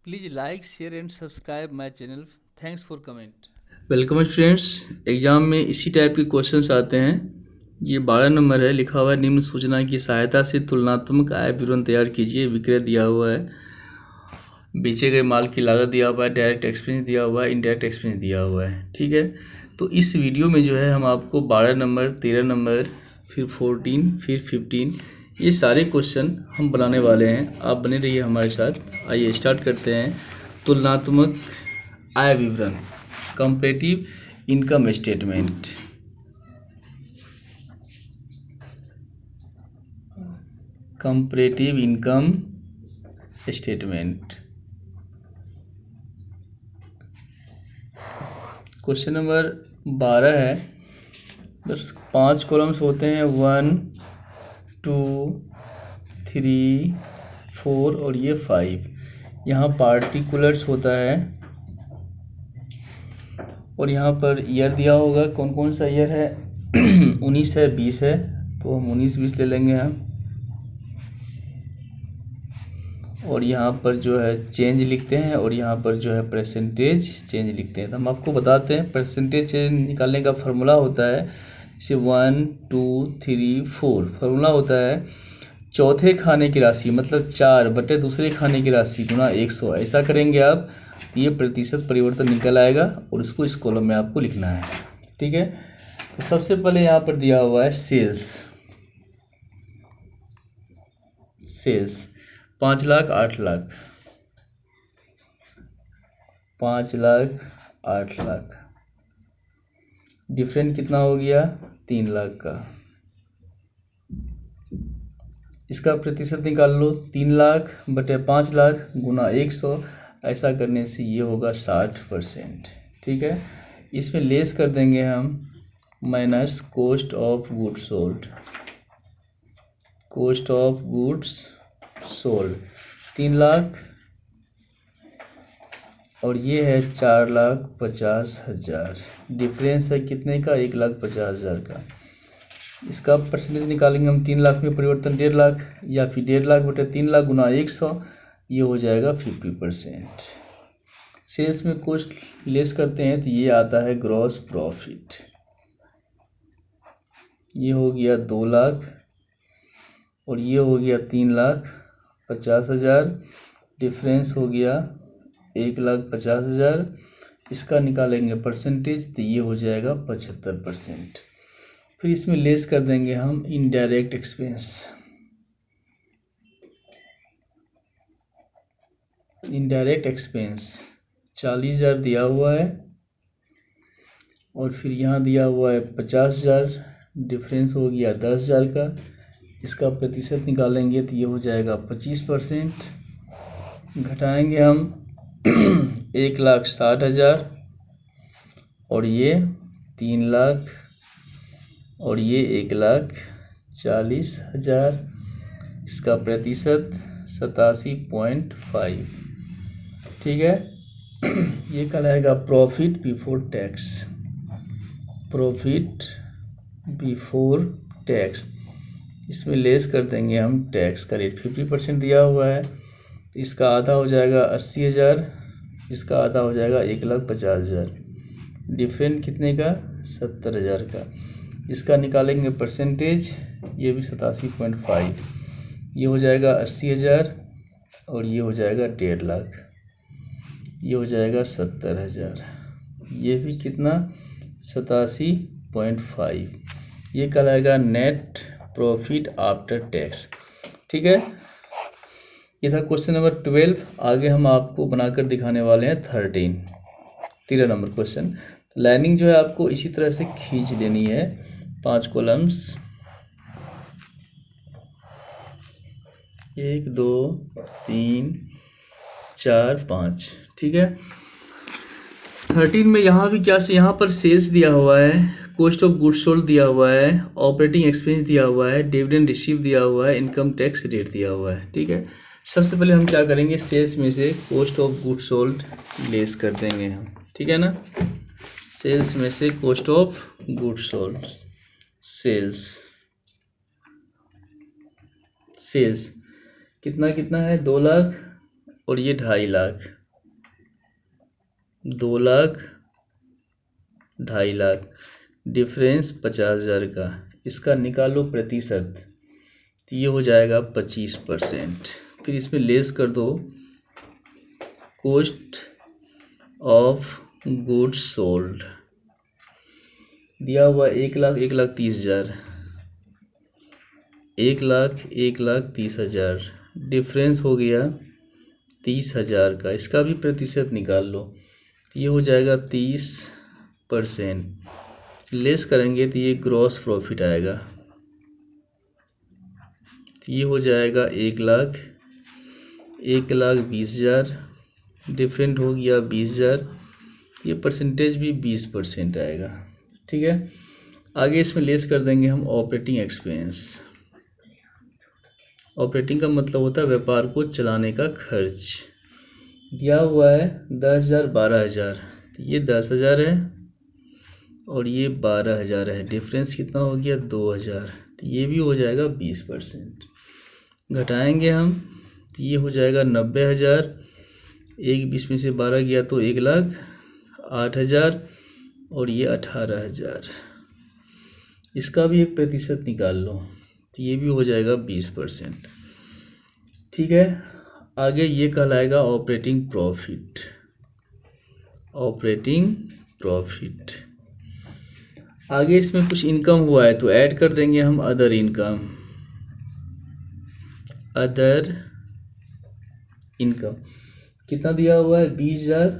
Please like, share and subscribe my channel. Thanks for comment. Welcome students. Exam में इसी type के questions आते हैं। ये 12 नंबर है, लिखा हुआ है निम्न सूचना की सहायता से तुलनात्मक आय विवरण तैयार कीजिए। विक्रय दिया हुआ है, बेचे गए माल की लागत दिया हुआ है, डायरेक्ट एक्सपेंस दिया हुआ है, इनडायरेक्ट एक्सपेंस दिया हुआ है। ठीक है, तो इस वीडियो में जो है हम आपको 12 नंबर, 13 नंबर, फिर 14, फिर 15 ये सारे क्वेश्चन हम बनाने वाले हैं। आप बने रहिए हमारे साथ। आइए स्टार्ट करते हैं। तुलनात्मक आय विवरण, comparative income statement. Comparative income statement. Question number 12 है। बस 5 कॉलम्स होते हैं, 1 2 3 4 और ये 5। यहाँ पार्टिकुलर्स होता है और यहाँ पर ईयर दिया होगा। कौन कौन सा ईयर है? 19 है, 20 है, तो हम 19-20 ले लेंगे हम। और यहाँ पर जो है चेंज लिखते हैं और यहाँ पर जो है परसेंटेज चेंज लिखते हैं। तो हम आपको बताते हैं परसेंटेज चेंज निकालने का फार्मूला होता है, जैसे 1 2 3 4 फार्मूला होता है चौथे खाने की राशि मतलब 4 बटे दूसरे खाने की राशि गुना 100। ऐसा करेंगे आप, ये प्रतिशत परिवर्तन निकल आएगा और उसको इस कॉलम में आपको लिखना है। ठीक है, तो सबसे पहले यहाँ पर दिया हुआ है sales. Sales 5 lakh 8 lakh, 5 lakh 8 lakh, different कितना हो गया? 3 लाख का। इसका प्रतिशत निकाल लो, 3 लाख बटे 5 लाख गुना 100। ऐसा करने से ये होगा 60%। ठीक है, इसमें लेस कर देंगे हम minus cost of goods sold. Cost of goods sold 3 lakh और ये है 4,50,000। डिफरेंस है कितने का? 1,50,000 का। इसका परसेंटेज निकालेंगे हम, 3 लाख में परिवर्तन 1.5 लाख, या फिर 1.5 लाख बटे 3 लाख गुना 100, ये हो जाएगा 50%। सेल्स में कॉस्ट लेस करते हैं तो ये आता है ग्रॉस प्रॉफिट। ये हो गया 2 लाख और ये हो गया 3,50,000। डिफरेंस हो गया 1,50,000। इसका निकालेंगे परसेंटेज तो ये हो जाएगा 75%। फिर इसमें लेस कर देंगे हम इनडायरेक्ट एक्सपेंस। इनडायरेक्ट एक्सपेंस 40,000 दिया हुआ है और फिर यहाँ दिया हुआ है 50,000। डिफरेंस हो गया 10,000 का। इसका प्रतिशत निकालेंगे तो ये हो जाएगा 25%। घटाएंगे हम 1,60,000 और ये 3 लाख और ये 1,40,000। इसका प्रतिशत 87.5। ठीक है, ये कहलाएगा profit before tax. Profit before tax. इसमें लेस कर देंगे हम टैक्स का रेट। 50% दिया हुआ है तो इसका आधा हो जाएगा 80,000, इसका आधा हो जाएगा 1,50,000। डिफरेंट कितने का? 70,000 का। इसका निकालेंगे परसेंटेज, ये भी 87.5। ये हो जाएगा 80,000 और ये हो जाएगा 1.5 लाख, ये हो जाएगा 70,000। ये भी कितना? 87.5। ये कहलाएगा नेट प्रॉफिट आफ्टर टैक्स। ठीक है, ये था क्वेश्चन नंबर 12। आगे हम आपको बनाकर दिखाने वाले हैं 13 नंबर क्वेश्चन। लाइनिंग जो है आपको इसी तरह से खींच लेनी है, 5 कॉलम्स, 1 2 3 4 5। ठीक है, 13 में यहाँ भी क्या से, यहाँ पर सेल्स दिया हुआ है, कॉस्ट ऑफ गुड्स सोल्ड दिया हुआ है, ऑपरेटिंग एक्सपेंस दिया हुआ है, डिविडेंड रिसीव दिया हुआ है, इनकम टैक्स रेट दिया हुआ है। ठीक है, सबसे पहले हम क्या करेंगे, सेल्स में से cost of goods sold less कर देंगे हम। ठीक है ना, सेल्स में से cost of goods sold, sales sales कितना कितना है? 2 लाख और ये 2.5 लाख, 2 लाख, 2.5 लाख, डिफरेंस 50,000 का। इसका निकालो प्रतिशत, तो ये हो जाएगा 25%। फिर इसमें लेस कर दो कॉस्ट ऑफ गुड्स सोल्ड, दिया हुआ 1 लाख, 1,30,000, 1 लाख, 1,30,000, डिफरेंस हो गया 30,000 का। इसका भी प्रतिशत निकाल लो, तो ये हो जाएगा 30%। लेस करेंगे तो ये ग्रॉस प्रॉफिट आएगा, तो ये हो जाएगा 1 लाख, 1,20,000, डिफरेंट हो गया 20,000। ये परसेंटेज भी 20% आएगा। ठीक है, आगे इसमें लेस कर देंगे हम ऑपरेटिंग एक्सपेंस। ऑपरेटिंग का मतलब होता है व्यापार को चलाने का खर्च। दिया हुआ है 10,000, 12,000, तो ये 10,000 है और ये 12,000 है, डिफरेंस कितना हो गया 2,000, तो ये भी हो जाएगा 20%। घटाएंगे हम तो ये हो जाएगा 90,000, 1,20 में से 12 गया तो 1,08,000 और ये 18,000। इसका भी एक प्रतिशत निकाल लो, तो ये भी हो जाएगा 20%। ठीक है, आगे ये कहलाएगा ऑपरेटिंग प्रॉफिट। ऑपरेटिंग प्रॉफिट आगे इसमें कुछ इनकम हुआ है तो ऐड कर देंगे हम अदर इनकम। अदर इनकम कितना दिया हुआ है 20,000,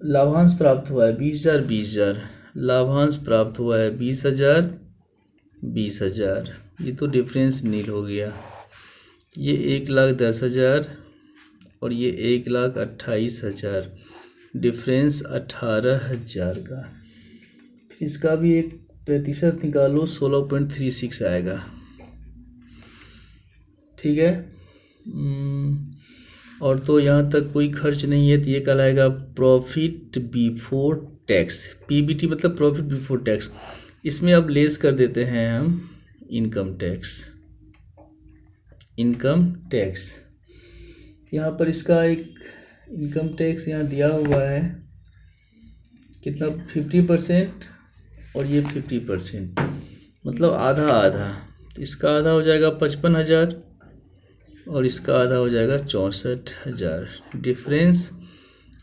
लाभांश प्राप्त हुआ है 20,000, 20,000, लाभांश प्राप्त हुआ है 20,000, 20,000, ये तो डिफरेंस नील हो गया। ये 1,10,000 और ये 1,28,000, डिफरेंस 18,000 का। फिर इसका भी एक प्रतिशत निकालो, 16.36 आएगा। ठीक है, और तो यहाँ तक कोई खर्च नहीं है तो ये कहलाएगा प्रॉफिट बिफोर टैक्स। पीबीटी मतलब प्रॉफिट बिफोर टैक्स। इसमें अब लेस कर देते हैं हम इनकम टैक्स। इनकम टैक्स यहाँ पर इसका एक इनकम टैक्स यहाँ दिया हुआ है कितना 50% और ये 50%, मतलब आधा आधा। तो इसका आधा हो जाएगा 55,000 और इसका आधा हो जाएगा 64,000। डिफरेंस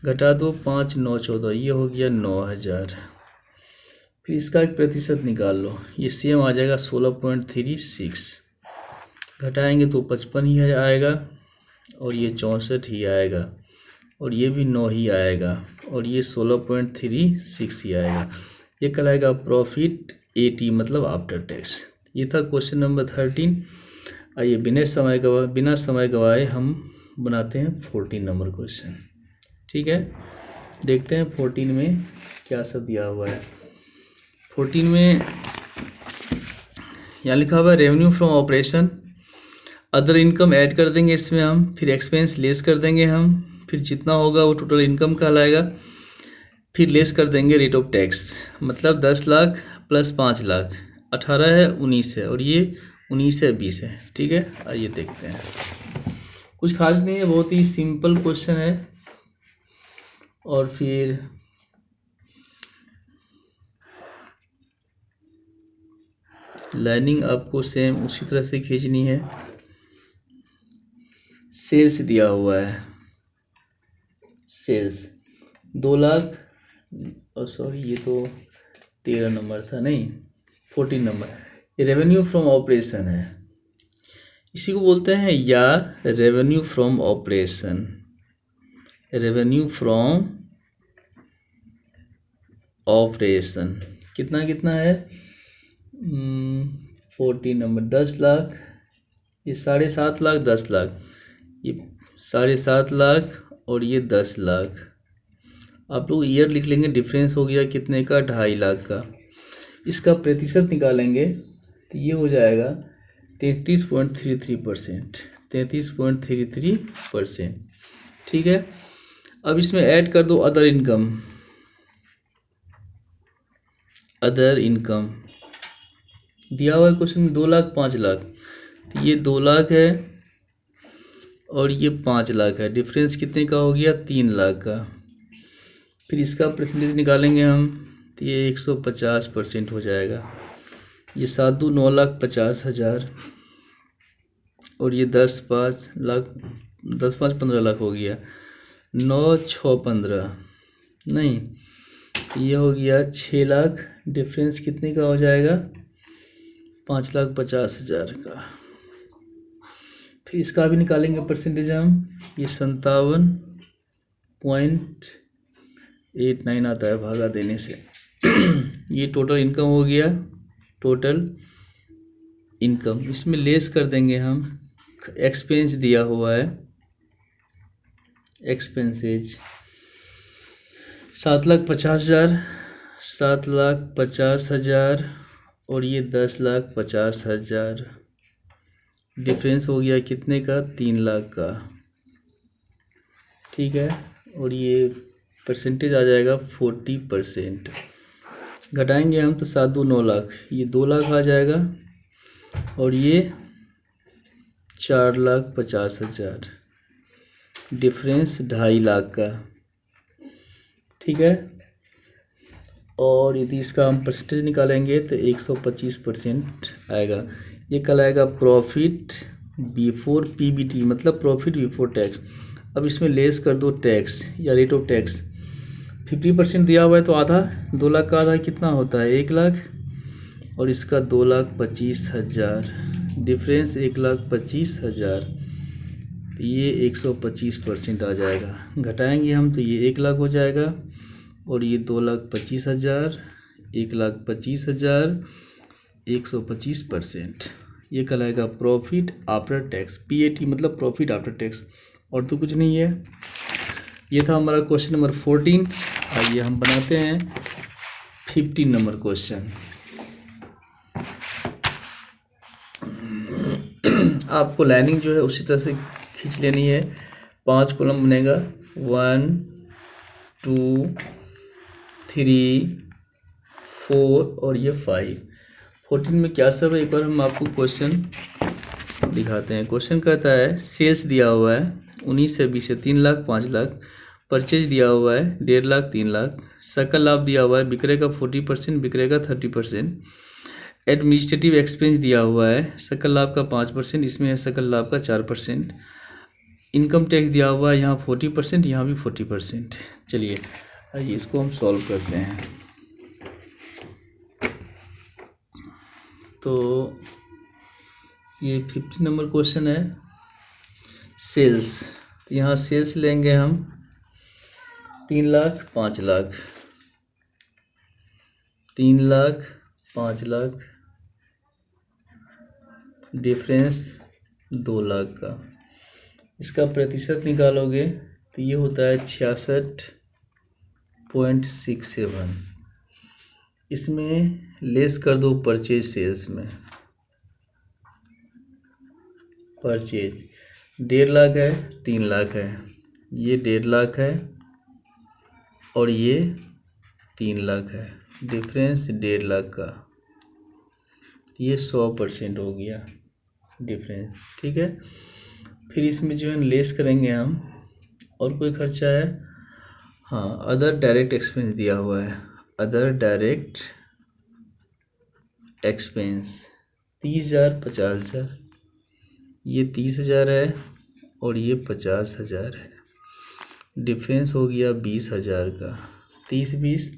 घटा दो, 5, 9, 14, ये हो गया 9,000। फिर इसका एक प्रतिशत निकाल लो, ये सेम आ जाएगा 16.36। घटाएंगे तो 55 ही आएगा और ये 64 ही आएगा और ये भी 9 ही आएगा और ये 16.36 ही आएगा। ये कहलाएगा प्रॉफिट 80 मतलब आफ्टर टैक्स। ये था क्वेश्चन नंबर 13। आइए बिना समय गवाए हम बनाते हैं 14 नंबर क्वेश्चन। ठीक है, देखते हैं 14 में क्या सब दिया हुआ है। 14 में यहाँ लिखा हुआ है revenue from operation. Other income add कर देंगे इसमें हम, फिर एक्सपेंस लेस कर देंगे हम, फिर जितना होगा वो टोटल इनकम कहलाएगा। फिर लेस कर देंगे रेट ऑफ टैक्स, मतलब 10 लाख प्लस 5 लाख, 18 है, 19 है और ये 19 है, 20 है। ठीक है, आइए देखते हैं। कुछ खास नहीं है, बहुत ही सिंपल क्वेश्चन है। और फिर लाइनिंग आपको सेम उसी तरह से खींचनी है। सेल्स दिया हुआ है, सेल्स 2 लाख, और सॉरी ये तो 13 नंबर था, नहीं 14 नंबर। ये रेवेन्यू फ्रॉम ऑपरेशन है, इसी को बोलते हैं या revenue from operation. Revenue from operation कितना कितना है 14 नंबर, 10 लाख, ये 7.5 लाख, 10 लाख, ये 7.5 लाख और ये 10 लाख। आप लोग ईयर लिख लेंगे, डिफरेंस हो गया कितने का 2.5 लाख का। इसका प्रतिशत निकालेंगे तो ये हो जाएगा 33.33%, 33.33%। ठीक है, अब इसमें ऐड कर दो अदर इनकम। अदर इनकम दिया हुआ है क्वेश्चन में 2 लाख, 5 लाख, तो ये 2 लाख है और ये 5 लाख है। डिफरेंस कितने का हो गया? 3 लाख का। फिर इसका परसेंटेज निकालेंगे हम तो ये 150% हो जाएगा। ये 7 दू 9,50,000 और ये 10 5 15 लाख हो गया। 9 6 15 नहीं, ये हो गया 6 लाख। डिफरेंस कितने का हो जाएगा? 5,50,000 का। फिर इसका भी निकालेंगे परसेंटेज हम। ये 57.89 आता है भागा देने से। ये टोटल इनकम हो गया। टोटल इनकम इसमें लेस कर देंगे हम। एक्सपेंस दिया हुआ है, एक्सपेंसेज 7,50,000, 7,50,000 और ये 10,50,000। डिफरेंस हो गया कितने का? 3 लाख का। ठीक है, और ये परसेंटेज आ जाएगा 40%। घटाएंगे हम तो 7 दू 9 लाख, ये 2 लाख आ जाएगा और ये 4,50,000। डिफरेंस 2.5 लाख का। ठीक है, और यदि इसका हम परसेंटेज निकालेंगे तो 125% आएगा। ये कल आएगा प्रॉफिट बिफोर पीबीटी, मतलब प्रॉफिट बिफोर टैक्स। अब इसमें लेस कर दो टैक्स या रेट ऑफ टैक्स। 50% दिया हुआ है तो आधा, 2 लाख का आधा कितना होता है? 1 लाख, और इसका 2,25,000। डिफरेंस 1,25,000। तो ये 125% आ जाएगा। घटाएंगे हम तो ये 1 लाख हो जाएगा और ये 2,25,000, 1,25,000, 125%। ये कहलाएगा प्रॉफिट आफ्टर टैक्स, पीएटी मतलब प्रॉफिट आफ्टर टैक्स, और तो कुछ नहीं है। ये था हमारा क्वेश्चन नंबर 14। आइए हम बनाते हैं 15 नंबर क्वेश्चन। आपको लाइनिंग जो है उसी तरह से खींच लेनी है। 5 कॉलम बनेगा, 1 2 3 4 और ये 5। 14 में क्या सब है एक बार हम आपको क्वेश्चन दिखाते हैं। क्वेश्चन कहता है सेल्स दिया हुआ है 19 से 20 से 3 लाख 5 लाख। परचेज दिया हुआ है 1.5 लाख 3 लाख। सकल लाभ दिया हुआ है बिक्रे का 40%, बिक्रे का 30%। एडमिनिस्ट्रेटिव एक्सपेंस दिया हुआ है सकल लाभ का 5%, इसमें है सकल लाभ का 4%। इनकम टैक्स दिया हुआ है यहाँ 40%, यहाँ भी 40%। चलिए आइए इसको हम सॉल्व करते हैं। तो ये 15 नंबर क्वेश्चन है सेल्स। तो यहाँ सेल्स लेंगे हम 3 लाख 5 लाख, 3 लाख 5 लाख। डिफरेंस 2 लाख का। इसका प्रतिशत निकालोगे तो ये होता है 66.67। इसमें लेस कर दो परचेज सेल्स में। परचेज 1.5 लाख है 3 लाख है, ये 1.5 लाख है और ये 3 लाख है। डिफरेंस 1.5 लाख का, ये 100% हो गया डिफरेंस। ठीक है, फिर इसमें जो है लेस करेंगे हम। और कोई खर्चा है? हाँ, अदर डायरेक्ट एक्सपेंस दिया हुआ है। अदर डायरेक्ट एक्सपेंस 30,000 50,000, ये 30,000 है और ये 50,000 है। डिफरेंस हो गया 20,000 का। 30 20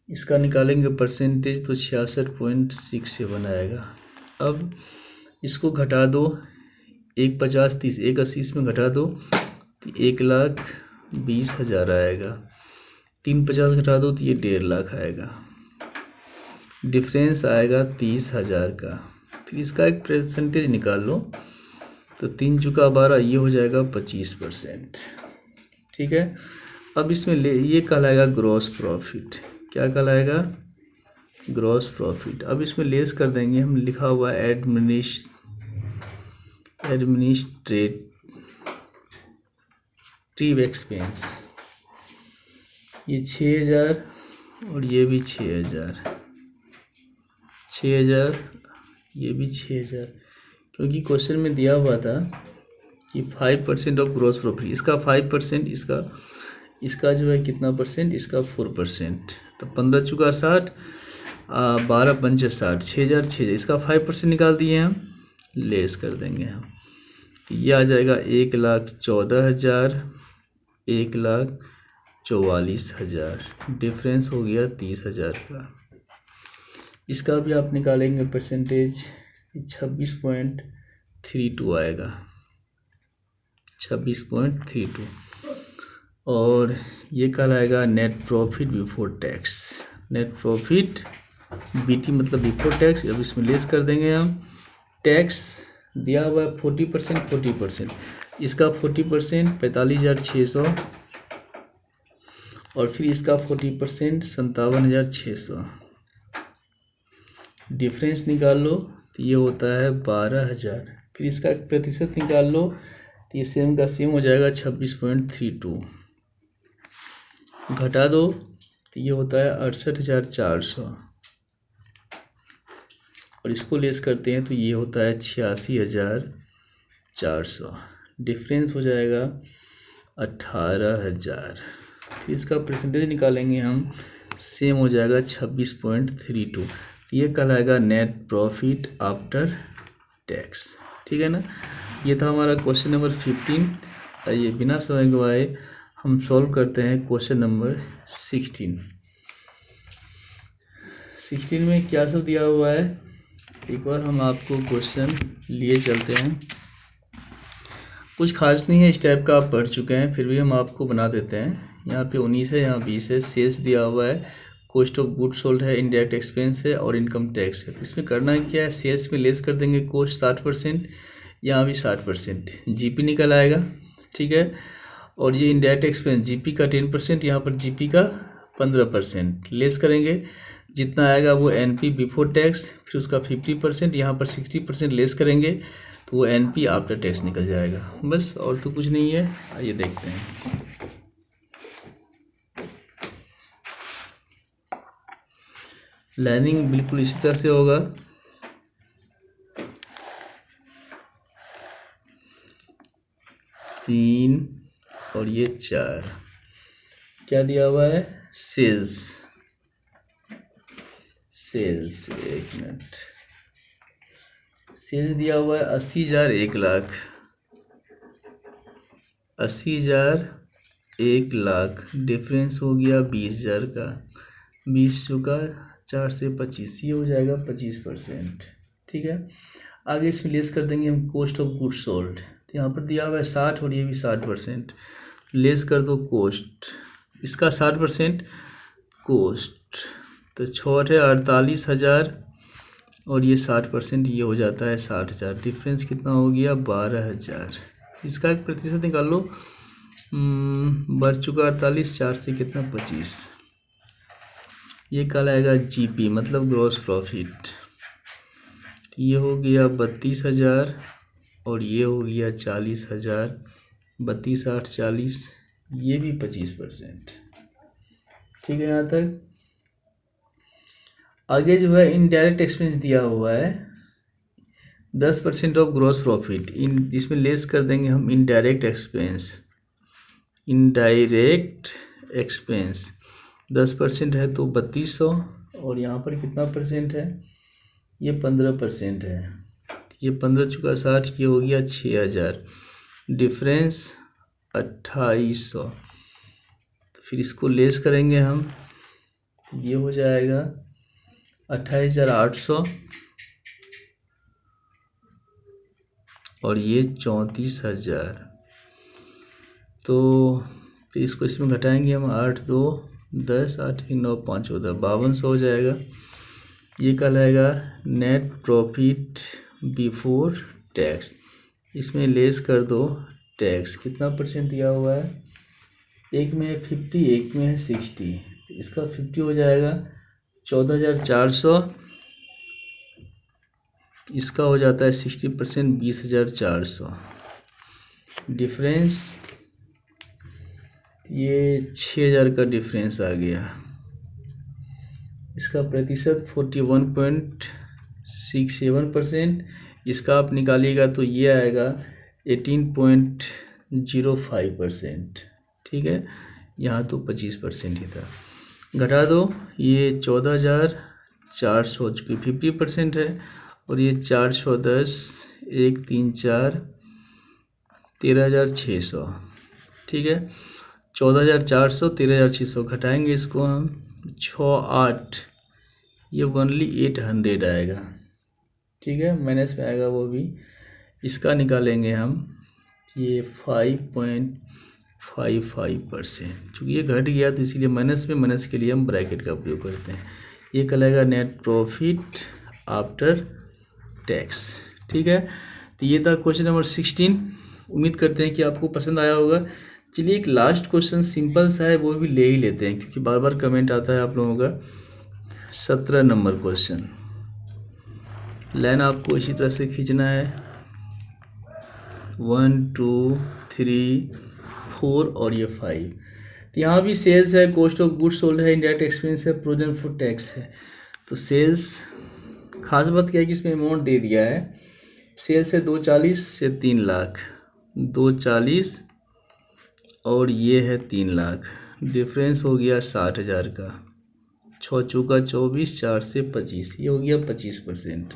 इसका निकालेंगे परसेंटेज तो 66.67 आएगा। अब इसको घटा दो, 1 50 30 1 80 इसमें घटा दो तो 1,20,000 आएगा। 3 50 घटा दो तो ये 1.5 लाख आएगा। डिफरेंस आएगा 30,000 का। फिर इसका एक परसेंटेज निकाल लो तो 3 चुका 12, ये हो जाएगा 25%। ठीक है, अब इसमें ये कहलाएगा ग्रॉस प्रॉफिट। क्या कहलाएगा? Gross profit. अब इसमें लेस कर देंगे हम। लिखा हुआ है एडमिनिस्ट्रेटिव एक्सपेंस, ये 6,000 और ये भी 6,000, 6,000 ये भी 6,000। क्योंकि क्वेश्चन में दिया हुआ था कि 5% ऑफ ग्रॉस प्रॉफिट, इसका 5%, इसका जो है कितना परसेंट, इसका 4%, तो 15 चुका 60, 12 पंचे 60, 6,000, इसका 5% निकाल दिए हम, लेस कर देंगे हम, तो ये आ जाएगा 1,14,000, 1,44,000, डिफरेंस हो गया 30,000 का। इसका भी आप निकालेंगे परसेंटेज, 26.32 आएगा, 26.32। और ये कहलाएगा net profit before tax, net profit BT मतलब बिफोर टैक्स। अब इसमें लेस कर देंगे हम, टैक्स दिया हुआ है 40%, इसका 40% 45,600, और फिर इसका 40% 57,600, डिफरेंस निकाल लो तो ये होता है 12,000। फिर इसका प्रतिशत निकाल लो तो ये सेम का सेम हो जाएगा 26.32, घटा दो तो ये होता है 68,400, और इसको लेस करते हैं तो ये होता है 86,400, डिफरेंस हो जाएगा 18,000। फिर इसका परसेंटेज निकालेंगे हम, सेम हो जाएगा 26.32, ये कहलाएगा नेट प्रॉफिट आफ्टर टैक्स। ठीक है ना, ये था हमारा क्वेश्चन नंबर 15। आइए बिना समय गवाए हम सॉल्व करते हैं क्वेश्चन नंबर 16। 16 में क्या सब दिया हुआ है, एक बार हम आपको क्वेश्चन लिए चलते हैं। कुछ खास नहीं है, इस टाइप का आप पढ़ चुके हैं, फिर भी हम आपको बना देते हैं। यहाँ पे 19 है, यहाँ 20 है, सेल्स दिया हुआ है, कॉस्ट ऑफ गुड सोल्ड है, इनडायरेक्ट एक्सपेंस है और इनकम टैक्स है। तो इसमें करना क्या है, सेल्स में लेस कर देंगे कॉस्ट 60%, यहाँ भी 60%, जीपी निकल आएगा। ठीक है, और ये इनडायरेक्ट एक्सपेंस जीपी का 10%, यहाँ पर जीपी का 15%, लेस करेंगे जितना आएगा वो एनपी बिफोर टैक्स, फिर उसका 50%, यहाँ पर 60% लेस करेंगे तो वो एनपी आफ्टर टैक्स निकल जाएगा। बस, और तो कुछ नहीं है। आइए देखते हैं। लाइनिंग बिल्कुल इसी तरह से होगा। तीन और ये 4, क्या दिया हुआ है, सेल्स, एक मिनट, सेल्स दिया हुआ है 80,000, 1,00,000, 80,000, 1,00,000, डिफरेंस हो गया 20,000 का, 20 चुका 4 से 25, ये हो जाएगा 25%। ठीक है, आगे इसमें लेस कर देंगे हम कॉस्ट ऑफ गुड सोल्ड, तो यहाँ पर दिया हुआ है 60 और ये भी 60%, लेस कर दो कॉस्ट, इसका 60% कॉस्ट, तो 6 है 48,000 और ये 60%, ये हो जाता है 60,000, डिफरेंस कितना हो गया 12,000। इसका एक प्रतिशत निकाल लो, बढ़ चुका 48, 4 से कितना 25, ये कहलाएगा जीपी मतलब ग्रॉस प्रॉफिट, ये हो गया 32,000 और ये हो गया 40,000, 32, 8, 40, ये भी 25%। ठीक है, यहाँ तक। आगे जो है इनडायरेक्ट एक्सपेंस दिया हुआ है 10% ऑफ ग्रॉस प्रॉफिट, इसमें लेस कर देंगे हम इनडायरेक्ट एक्सपेंस, 10% है तो 3,200, और यहाँ पर कितना परसेंट है, ये 15% है, ये 15 चुका 60, ये हो गया 6,000, डिफरेंस 2,800, तो फिर इसको लेस करेंगे हम, ये हो जाएगा 28,800 और ये 34,000, तो फिर इसको इसमें घटाएंगे हम, 8, 2, 10, 8, 9, 5, 14, 5200 हो जाएगा। ये कहलाएगा नेट प्रॉफिट बिफोर टैक्स, इसमें लेस कर दो टैक्स, कितना परसेंट दिया हुआ है, एक में है 50, एक में है 60, इसका 50 हो जाएगा 14,400, इसका हो जाता है 60%, 20,400, डिफरेंस ये 6,000 का डिफरेंस आ गया। इसका प्रतिशत 41.67%, इसका आप निकालिएगा तो ये आएगा 18.05%, ठीक है। यहाँ तो 25% ही था। घटा दो, ये 14,400 चुकी 50% है, और ये 410, 1 3 4 13,600, ठीक है। 14,400 13,600 घटाएंगे इसको हम 6 8, ये ओनली 800 आएगा, ठीक है। माइनस में आएगा वो भी, इसका निकालेंगे हम, ये 5.55%। चूँकि ये घट गया तो इसीलिए माइनस में, माइनस के लिए हम ब्रैकेट का प्रयोग करते हैं। ये कहलाएगा नेट प्रॉफिट आफ्टर टैक्स, ठीक है। तो ये था क्वेश्चन नंबर 16। उम्मीद करते हैं कि आपको पसंद आया होगा। चलिए एक लास्ट क्वेश्चन सिंपल सा है, वो भी ले ही लेते हैं क्योंकि बार बार कमेंट आता है आप लोगों का। 17 नंबर क्वेश्चन, लाइन आपको इसी तरह से खींचना है, 1 2 3 4 और ये 5। तो यहाँ भी सेल्स है, कॉस्ट ऑफ गुड्स सोल्ड है, इनडायरेक्ट एक्सपेंस है, प्रोविजन फॉर टैक्स है। तो सेल्स, खास बात क्या है कि इसमें अमाउंट दे दिया है। सेल्स है 240 से 3 लाख, 240 और ये है 3 लाख, डिफरेंस हो गया 60,000 का। 6 चौका 24, 4 से 25, ये हो गया 25%।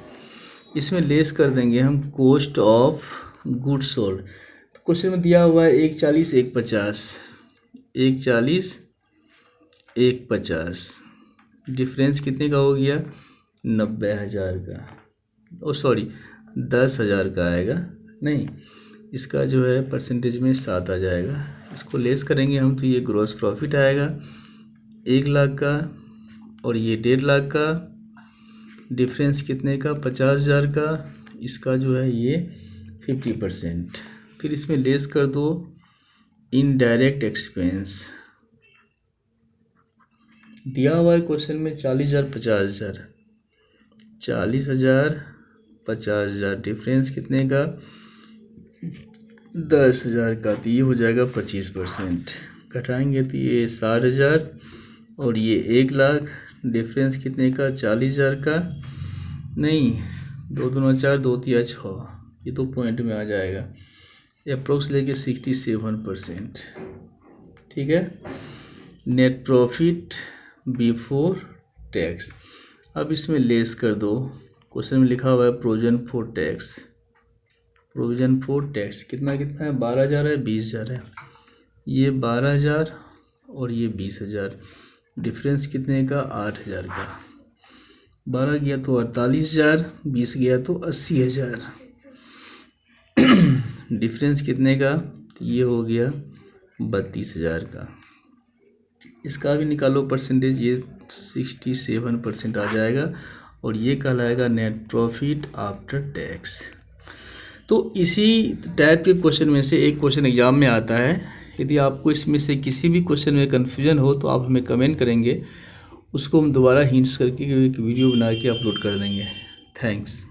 इसमें लेस कर देंगे हम कॉस्ट ऑफ गुड्स सोल्ड। तो क्वेश्चन में दिया हुआ है 140 150, 140 150, डिफरेंस कितने का हो गया 90,000 का, ओ सॉरी 10,000 का आएगा, नहीं इसका जो है परसेंटेज में 7 आ जाएगा। इसको लेस करेंगे हम तो ये ग्रॉस प्रॉफिट आएगा 1 लाख का, और ये 1.5 लाख का, डिफरेंस कितने का 50,000 का, इसका जो है ये 50%। फिर इसमें लेस कर दो इनडायरेक्ट एक्सपेंस, दिया हुआ है क्वेश्चन में 40,000 50,000, 40,000 50,000, डिफरेंस कितने का 10,000 का, तो ये हो जाएगा 25%। घटाएंगे तो ये 60,000 और ये 1 लाख, डिफरेंस कितने का 40,000 का, नहीं 2 दूना 4 2 तिया 6, ये तो पॉइंट में आ जाएगा, अप्रोक्स लेके 67%, ठीक है। Net profit before tax. अब इसमें लेस कर दो, क्वेश्चन में लिखा हुआ है provision for tax, provision for tax कितना कितना है 12,000 है 20,000 है, ये 12,000 और ये 20,000, डिफरेंस कितने का 8,000 का, 12 गया तो 48,000, 20 गया तो 80,000, डिफरेंस कितने का, ये हो गया 32,000 का। इसका भी निकालो परसेंटेज, ये 67% आ जाएगा, और ये कहलाएगा नेट प्रॉफिट आफ्टर टैक्स। तो इसी टाइप के क्वेश्चन में से एक क्वेश्चन एग्जाम में आता है। यदि आपको इसमें से किसी भी क्वेश्चन में कन्फ्यूजन हो तो आप हमें कमेंट करेंगे, उसको हम दोबारा हिंट्स करके एक वीडियो बना के अपलोड कर देंगे। थैंक्स।